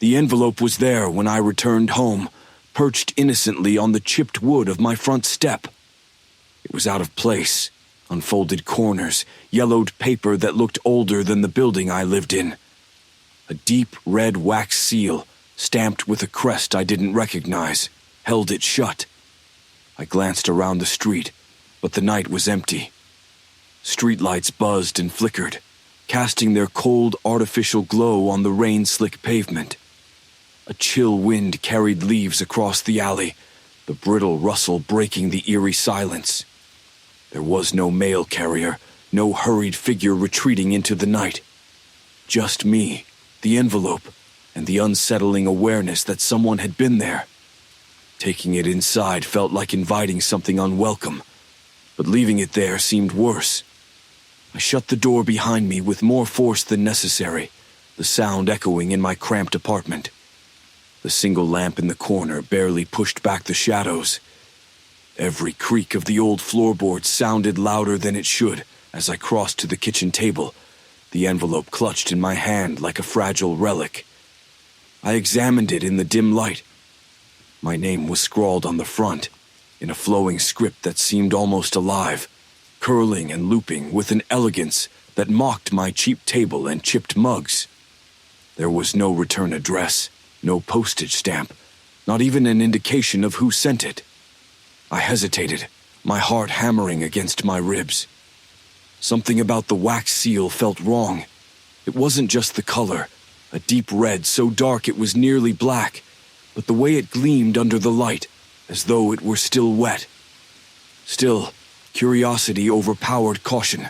The envelope was there when I returned home, perched innocently on the chipped wood of my front step. It was out of place, unfolded corners, yellowed paper that looked older than the building I lived in. A deep red wax seal, stamped with a crest I didn't recognize, held it shut. I glanced around the street, but the night was empty. Streetlights buzzed and flickered, casting their cold, artificial glow on the rain-slick pavement. A chill wind carried leaves across the alley, the brittle rustle breaking the eerie silence. There was no mail carrier, no hurried figure retreating into the night. Just me, the envelope, and the unsettling awareness that someone had been there. Taking it inside felt like inviting something unwelcome, but leaving it there seemed worse. I shut the door behind me with more force than necessary, the sound echoing in my cramped apartment. The single lamp in the corner barely pushed back the shadows. Every creak of the old floorboards sounded louder than it should as I crossed to the kitchen table, the envelope clutched in my hand like a fragile relic. I examined it in the dim light. My name was scrawled on the front, in a flowing script that seemed almost alive, curling and looping with an elegance that mocked my cheap table and chipped mugs. There was no return address, no postage stamp, not even an indication of who sent it. I hesitated, my heart hammering against my ribs. Something about the wax seal felt wrong. It wasn't just the color, a deep red so dark it was nearly black, but the way it gleamed under the light, as though it were still wet. Still, curiosity overpowered caution.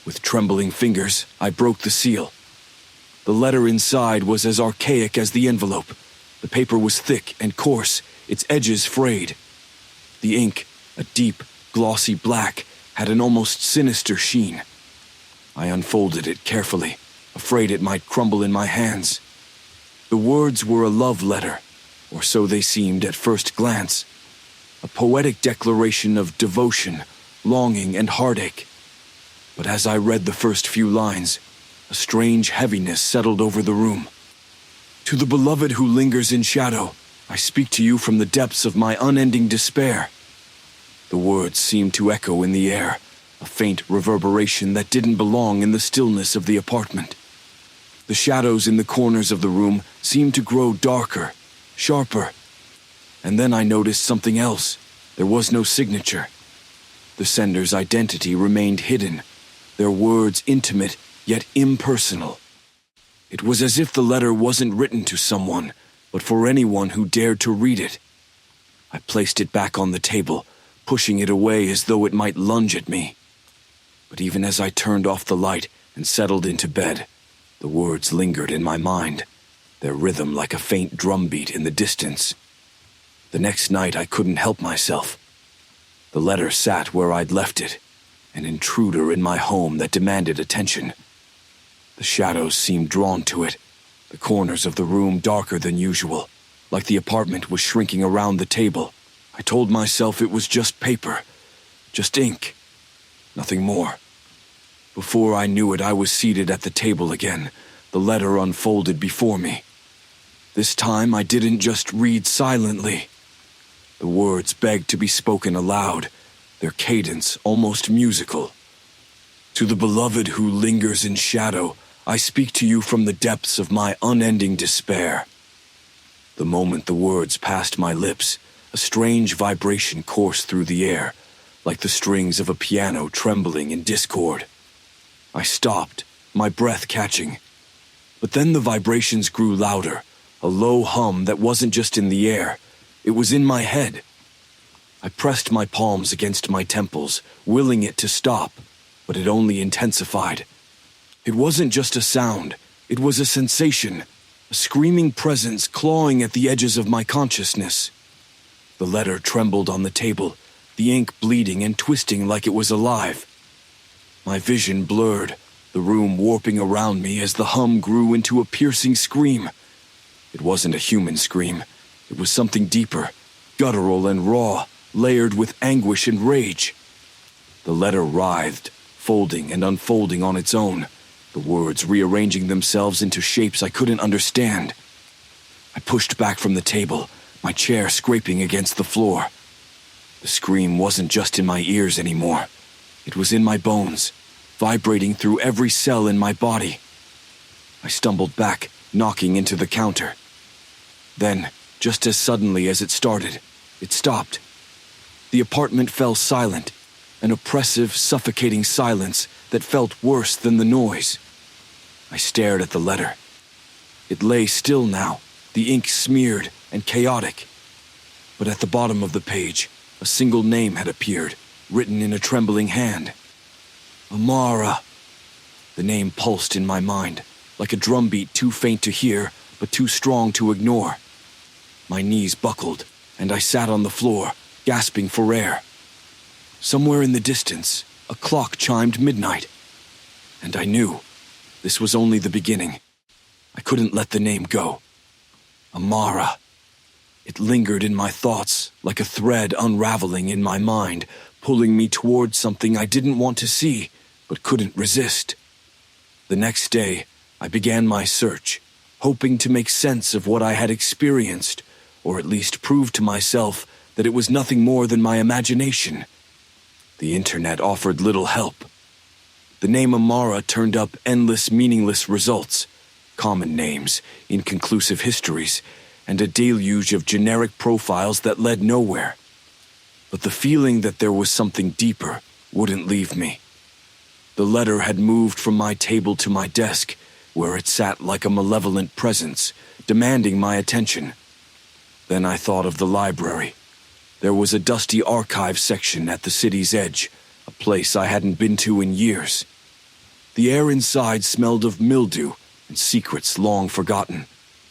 With trembling fingers, I broke the seal. The letter inside was as archaic as the envelope. The paper was thick and coarse, its edges frayed. The ink, a deep, glossy black, had an almost sinister sheen. I unfolded it carefully, afraid it might crumble in my hands. The words were a love letter, or so they seemed at first glance. A poetic declaration of devotion, longing, and heartache. But as I read the first few lines, a strange heaviness settled over the room. To the beloved who lingers in shadow, I speak to you from the depths of my unending despair. The words seemed to echo in the air, a faint reverberation that didn't belong in the stillness of the apartment. The shadows in the corners of the room seemed to grow darker, sharper. And then I noticed something else. There was no signature. The sender's identity remained hidden, their words intimate yet impersonal. It was as if the letter wasn't written to someone, but for anyone who dared to read it. I placed it back on the table, pushing it away as though it might lunge at me. But even as I turned off the light and settled into bed, the words lingered in my mind, their rhythm like a faint drumbeat in the distance. The next night I couldn't help myself. The letter sat where I'd left it, an intruder in my home that demanded attention. The shadows seemed drawn to it, the corners of the room darker than usual, like the apartment was shrinking around the table. I told myself it was just paper, just ink, nothing more. Before I knew it, I was seated at the table again, the letter unfolded before me. This time I didn't just read silently. The words begged to be spoken aloud, their cadence almost musical. To the beloved who lingers in shadow, I speak to you from the depths of my unending despair. The moment the words passed my lips, a strange vibration coursed through the air, like the strings of a piano trembling in discord. I stopped, my breath catching. But then the vibrations grew louder, a low hum that wasn't just in the air, it was in my head. I pressed my palms against my temples, willing it to stop, but it only intensified. It wasn't just a sound, it was a sensation, a screaming presence clawing at the edges of my consciousness. The letter trembled on the table, the ink bleeding and twisting like it was alive. My vision blurred, the room warping around me as the hum grew into a piercing scream. It wasn't a human scream. It was something deeper, guttural and raw, layered with anguish and rage. The letter writhed, folding and unfolding on its own, the words rearranging themselves into shapes I couldn't understand. I pushed back from the table, my chair scraping against the floor. The scream wasn't just in my ears anymore. It was in my bones, vibrating through every cell in my body. I stumbled back, knocking into the counter. Then, just as suddenly as it started, it stopped. The apartment fell silent, an oppressive, suffocating silence that felt worse than the noise. I stared at the letter. It lay still now, the ink smeared and chaotic. But at the bottom of the page, a single name had appeared, written in a trembling hand. Amara. The name pulsed in my mind, like a drumbeat too faint to hear, but too strong to ignore. My knees buckled, and I sat on the floor, gasping for air. Somewhere in the distance, a clock chimed midnight. And I knew this was only the beginning. I couldn't let the name go. Amara. It lingered in my thoughts, like a thread unraveling in my mind, pulling me towards something I didn't want to see, but couldn't resist. The next day, I began my search, hoping to make sense of what I had experienced, or at least prove to myself that it was nothing more than my imagination. The internet offered little help. The name Amara turned up endless, meaningless results, common names, inconclusive histories, and a deluge of generic profiles that led nowhere. But the feeling that there was something deeper wouldn't leave me. The letter had moved from my table to my desk, where it sat like a malevolent presence, demanding my attention. Then I thought of the library. There was a dusty archive section at the city's edge, a place I hadn't been to in years. The air inside smelled of mildew and secrets long forgotten,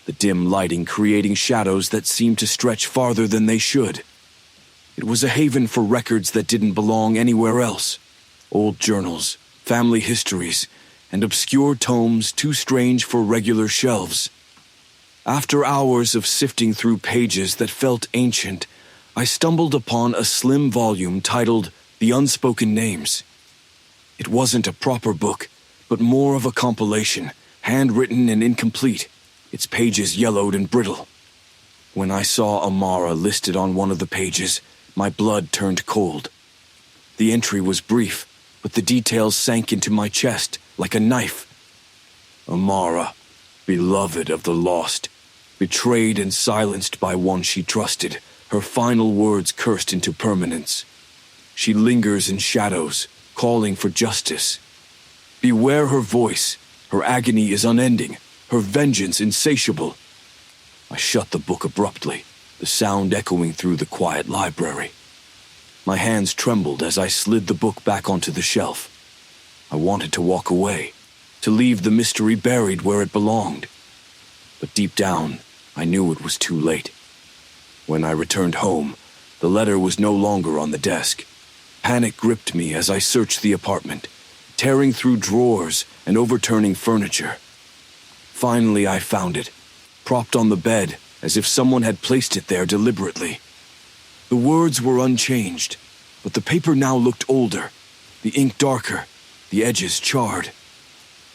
the dim lighting creating shadows that seemed to stretch farther than they should. It was a haven for records that didn't belong anywhere else. Old journals, family histories, and obscure tomes too strange for regular shelves. After hours of sifting through pages that felt ancient, I stumbled upon a slim volume titled The Unspoken Names. It wasn't a proper book, but more of a compilation, handwritten and incomplete, its pages yellowed and brittle. When I saw Amara listed on one of the pages, my blood turned cold. The entry was brief, but the details sank into my chest like a knife. Amara, beloved of the lost, betrayed and silenced by one she trusted, her final words cursed into permanence. She lingers in shadows, calling for justice. Beware her voice, her agony is unending, her vengeance insatiable. I shut the book abruptly, the sound echoing through the quiet library. My hands trembled as I slid the book back onto the shelf. I wanted to walk away, to leave the mystery buried where it belonged. But deep down, I knew it was too late. When I returned home, the letter was no longer on the desk. Panic gripped me as I searched the apartment, tearing through drawers and overturning furniture. Finally, I found it, propped on the bed as if someone had placed it there deliberately. The words were unchanged, but the paper now looked older, the ink darker, the edges charred.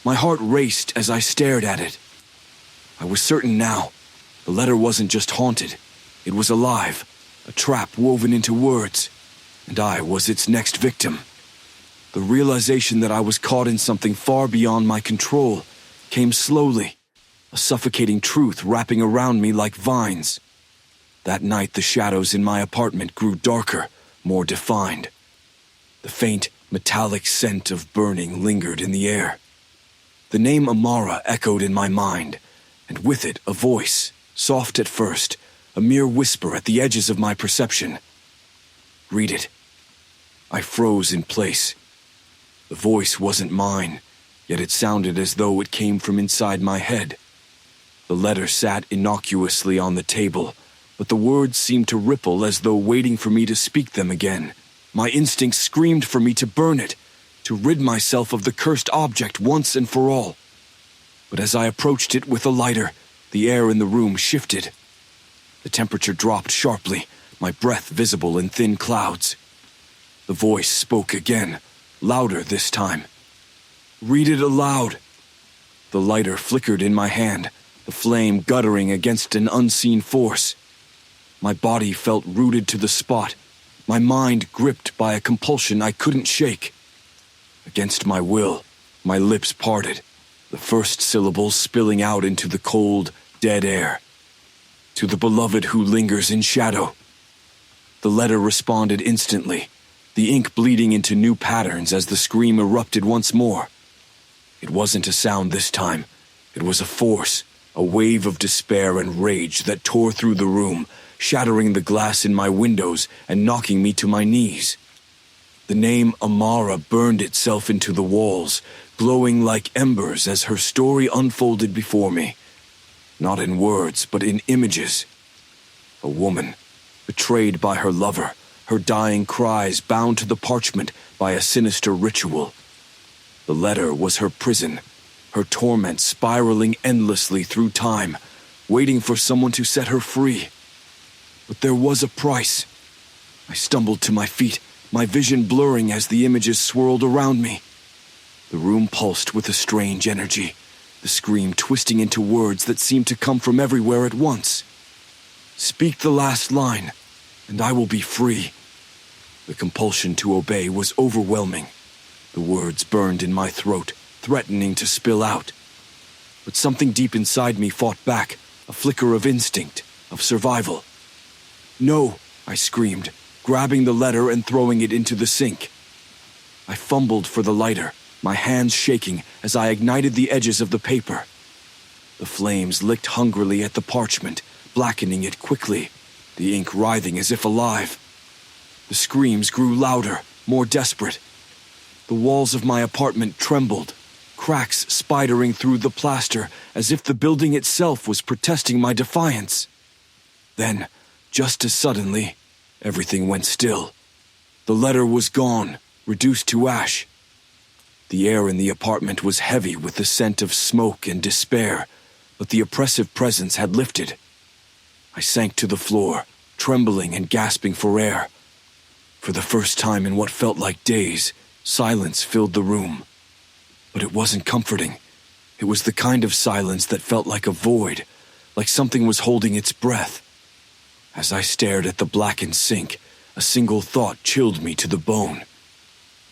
My heart raced as I stared at it. I was certain now, the letter wasn't just haunted, it was alive, a trap woven into words, and I was its next victim. The realization that I was caught in something far beyond my control came slowly, a suffocating truth wrapping around me like vines. That night, the shadows in my apartment grew darker, more defined. The faint, metallic scent of burning lingered in the air. The name Amara echoed in my mind, and with it a voice, soft at first, a mere whisper at the edges of my perception. Read it. I froze in place. The voice wasn't mine, yet it sounded as though it came from inside my head. The letter sat innocuously on the table, but the words seemed to ripple as though waiting for me to speak them again. My instinct screamed for me to burn it, to rid myself of the cursed object once and for all. But as I approached it with a lighter, the air in the room shifted. The temperature dropped sharply, my breath visible in thin clouds. The voice spoke again, louder this time. Read it aloud. The lighter flickered in my hand, the flame guttering against an unseen force. My body felt rooted to the spot, my mind gripped by a compulsion I couldn't shake. Against my will, my lips parted, the first syllables spilling out into the cold, dead air. To the beloved who lingers in shadow. The letter responded instantly, the ink bleeding into new patterns as the scream erupted once more. It wasn't a sound this time. It was a force, a wave of despair and rage that tore through the room, shattering the glass in my windows and knocking me to my knees. The name Amara burned itself into the walls, glowing like embers as her story unfolded before me. Not in words, but in images. A woman, betrayed by her lover, her dying cries bound to the parchment by a sinister ritual. The letter was her prison, her torment spiraling endlessly through time, waiting for someone to set her free. But there was a price. I stumbled to my feet, my vision blurring as the images swirled around me. The room pulsed with a strange energy, the scream twisting into words that seemed to come from everywhere at once. Speak the last line, and I will be free. The compulsion to obey was overwhelming. The words burned in my throat, threatening to spill out. But something deep inside me fought back, a flicker of instinct, of survival. No, I screamed, grabbing the letter and throwing it into the sink. I fumbled for the lighter, my hands shaking as I ignited the edges of the paper. The flames licked hungrily at the parchment, blackening it quickly, the ink writhing as if alive. The screams grew louder, more desperate. The walls of my apartment trembled, cracks spidering through the plaster as if the building itself was protesting my defiance. Then, just as suddenly, everything went still. The letter was gone, reduced to ash. The air in the apartment was heavy with the scent of smoke and despair, but the oppressive presence had lifted. I sank to the floor, trembling and gasping for air. For the first time in what felt like days, silence filled the room. But it wasn't comforting. It was the kind of silence that felt like a void, like something was holding its breath. As I stared at the blackened sink, a single thought chilled me to the bone.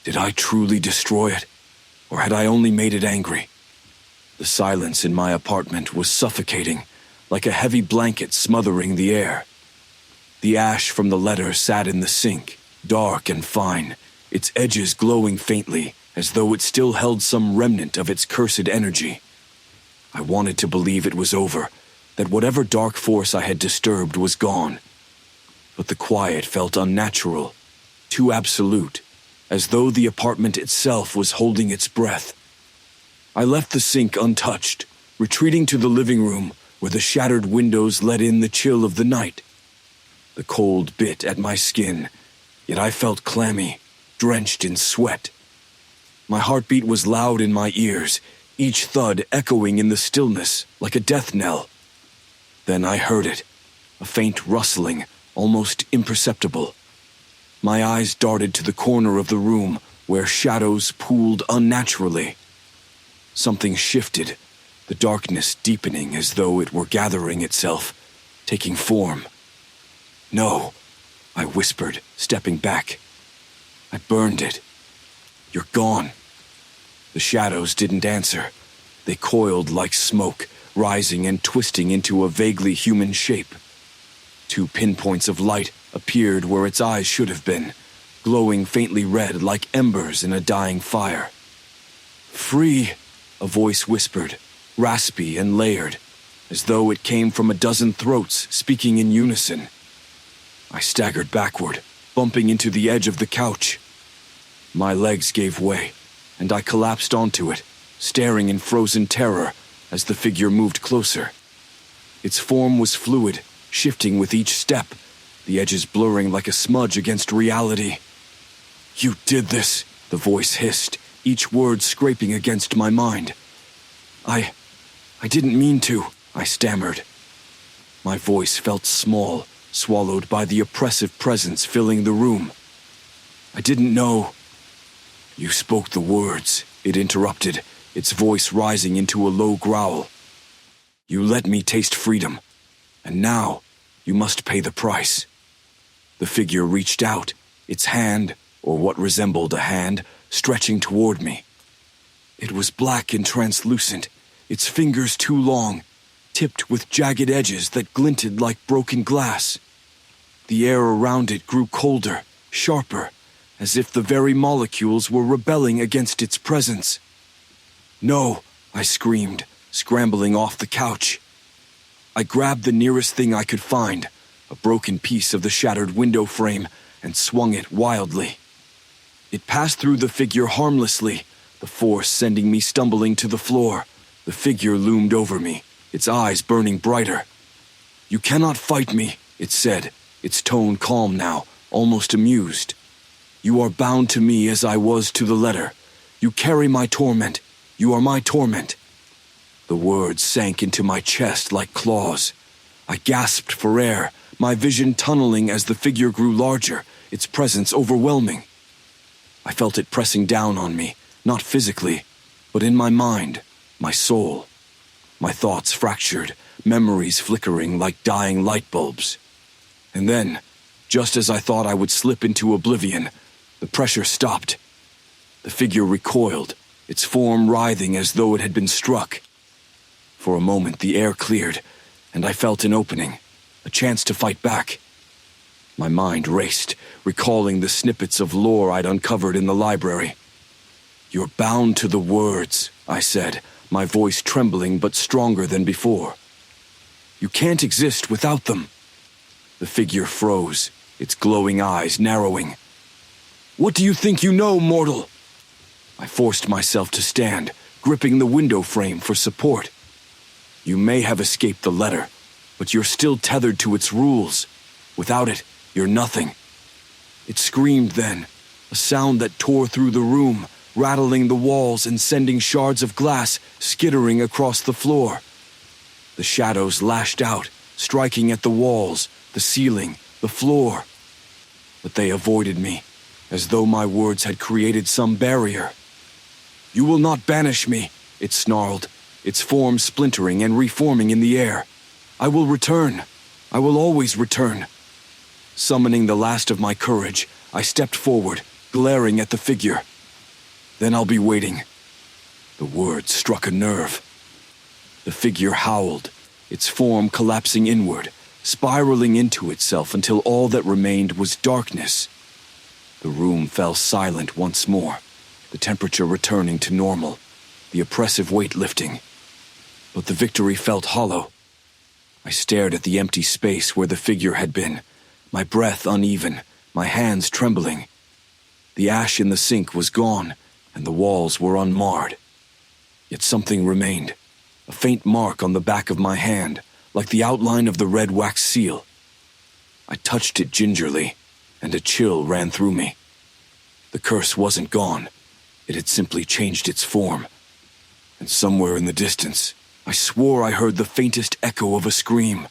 Did I truly destroy it, or had I only made it angry? The silence in my apartment was suffocating, like a heavy blanket smothering the air. The ash from the letter sat in the sink, dark and fine, its edges glowing faintly, as though it still held some remnant of its cursed energy. I wanted to believe it was over, that whatever dark force I had disturbed was gone. But the quiet felt unnatural, too absolute, as though the apartment itself was holding its breath. I left the sink untouched, retreating to the living room where the shattered windows let in the chill of the night. The cold bit at my skin, yet I felt clammy, drenched in sweat. My heartbeat was loud in my ears, each thud echoing in the stillness like a death knell. Then I heard it, a faint rustling, almost imperceptible. My eyes darted to the corner of the room where shadows pooled unnaturally. Something shifted, the darkness deepening as though it were gathering itself, taking form. No, I whispered, stepping back. I burned it. You're gone. The shadows didn't answer. They coiled like smoke, rising and twisting into a vaguely human shape. 2 pinpoints of light appeared where its eyes should have been, glowing faintly red like embers in a dying fire. Free, a voice whispered, raspy and layered, as though it came from a dozen throats speaking in unison. I staggered backward, bumping into the edge of the couch. My legs gave way, and I collapsed onto it, staring in frozen terror as the figure moved closer. Its form was fluid, shifting with each step, the edges blurring like a smudge against reality. You did this, the voice hissed, each word scraping against my mind. I didn't mean to, I stammered. My voice felt small, swallowed by the oppressive presence filling the room. I didn't know. You spoke the words, it interrupted, its voice rising into a low growl. You let me taste freedom, and now you must pay the price." The figure reached out, its hand, or what resembled a hand, stretching toward me. It was black and translucent, its fingers too long, tipped with jagged edges that glinted like broken glass. The air around it grew colder, sharper, as if the very molecules were rebelling against its presence. "No," I screamed, scrambling off the couch. I grabbed the nearest thing I could find, a broken piece of the shattered window frame, and swung it wildly. It passed through the figure harmlessly, the force sending me stumbling to the floor. The figure loomed over me, its eyes burning brighter. "You cannot fight me," it said, its tone calm now, almost amused. "You are bound to me as I was to the letter. You carry my torment. You are my torment." The words sank into my chest like claws. I gasped for air, my vision tunneling as the figure grew larger, its presence overwhelming. I felt it pressing down on me, not physically, but in my mind, my soul. My thoughts fractured, memories flickering like dying light bulbs. And then, just as I thought I would slip into oblivion, the pressure stopped. The figure recoiled, its form writhing as though it had been struck. For a moment the air cleared, and I felt an opening, a chance to fight back. My mind raced, recalling the snippets of lore I'd uncovered in the library. "You're bound to the words," I said, my voice trembling but stronger than before. "You can't exist without them." The figure froze, its glowing eyes narrowing. "What do you think you know, mortal?" I forced myself to stand, gripping the window frame for support. "You may have escaped the letter, but you're still tethered to its rules. Without it, you're nothing." It screamed then, a sound that tore through the room, rattling the walls and sending shards of glass skittering across the floor. The shadows lashed out, striking at the walls, the ceiling, the floor. But they avoided me, as though my words had created some barrier. "You will not banish me," it snarled, its form splintering and reforming in the air. "I will return. I will always return." Summoning the last of my courage, I stepped forward, glaring at the figure. "Then I'll be waiting." The words struck a nerve. The figure howled, its form collapsing inward, spiraling into itself until all that remained was darkness. The room fell silent once more, the temperature returning to normal, the oppressive weight lifting. But the victory felt hollow. I stared at the empty space where the figure had been, my breath uneven, my hands trembling. The ash in the sink was gone, and the walls were unmarred. Yet something remained, a faint mark on the back of my hand, like the outline of the red wax seal. I touched it gingerly, and a chill ran through me. The curse wasn't gone. It had simply changed its form. And somewhere in the distance, I swore I heard the faintest echo of a scream.